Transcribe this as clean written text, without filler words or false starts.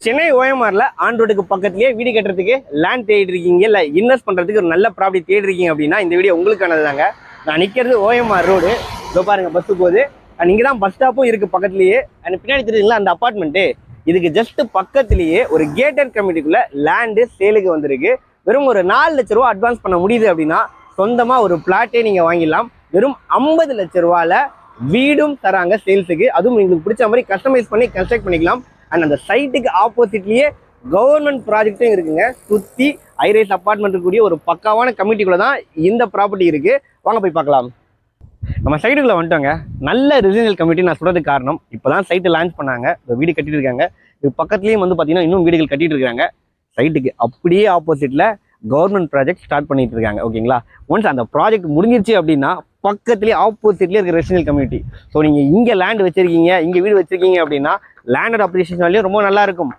Chennai ஓஎம்ஆர்ல on ரோடுக்கு பக்கத்துலயே வீடு கட்டுறதுக்கு லேண்ட் தேடி இருக்கீங்க இல்ல இன்வெஸ்ட் பண்றதுக்கு ஒரு நல்ல ப்ராப்பர்ட்டி தேடி இருக்கீங்க அப்படின்னா இந்த வீடியோ உங்களுக்கானது தாங்க. நான் நிக்கிறது ஓஎம்ஆர் ரோடு. இதோ பாருங்க பஸ் போகுது. இங்கே தான் பஸ் ஸ்டாப்பும் இருக்கு பக்கத்துலயே. அண்ட் பின்னாடி தெரியுங்களா அந்த அப்பார்ட்மெண்ட்டு, இதுக்கு ஜஸ்ட் பக்கத்துலயே ஒரு கேட்டட் கம்யூனிட்டிக்குள்ள லேண்டு சேலுக்கு வந்திருக்கு. வெறும் ஒரு 4 லட்ச ரூபா அட்வான்ஸ் பண்ண முடியுது அப்படின்னா சொந்தமா ஒரு பிளாட்டே நீங்க வாங்கிடலாம். வெறும் 50 லட்ச ரூபால வீடும் தராங்க சேல்ஸுக்கு. அதுவும் உங்களுக்கு பிடிச்ச மாதிரி கஸ்டமைஸ் பண்ணி கன்ஸ்ட்ரக்ட் பண்ணிக்கலாம். அண்ட் அந்த சைட்டுக்கு ஆப்போசிட்லயே கவர்மெண்ட் ப்ராஜெக்டும் இருக்குங்க. சுற்றி ஹைரைஸ் அப்பார்ட்மெண்ட் இருக்கக்கூடிய ஒரு பக்காவான கம்யூனிட்டிக்குள்ள தான் இந்த ப்ராப்பர்ட்டி இருக்கு. வாங்க போய் பார்க்கலாம். நம்ம சைட்டுக்குள்ள வந்துட்டோங்க. நல்ல ரெசிடென்ஷியல் கம்யூனிட்டி நான் சொல்றதுக்கு காரணம், இப்போதான் சைட்டு லான்ச் பண்ணாங்க, வீடு கட்டிட்டு இருக்காங்க. இது பக்கத்துலேயும் வந்து பார்த்தீங்கன்னா இன்னும் வீடுகள் கட்டிட்டு இருக்காங்க. சைட்டுக்கு அப்படியே ஆப்போசிட்ல கவர்மெண்ட் ப்ராஜெக்ட் ஸ்டார்ட் பண்ணிட்டு இருக்காங்க. ஓகேங்களா, ஒன்ஸ் அந்த ப்ராஜெக்ட் முடிஞ்சிருச்சு அப்படின்னா பக்கத்துலேயே ஆப்போசிட்லேயே இருக்க ரெசிடென்ஷியல் கம்யூனிட்டி. ஸோ நீங்கள் இங்கே லேண்ட் வச்சிருக்கீங்க, இங்கே வீடு வச்சிருக்கீங்க அப்படின்னா லேண்டட் அப்ரிசியேஷன்லேயும் ரொம்ப நல்லா இருக்கும்.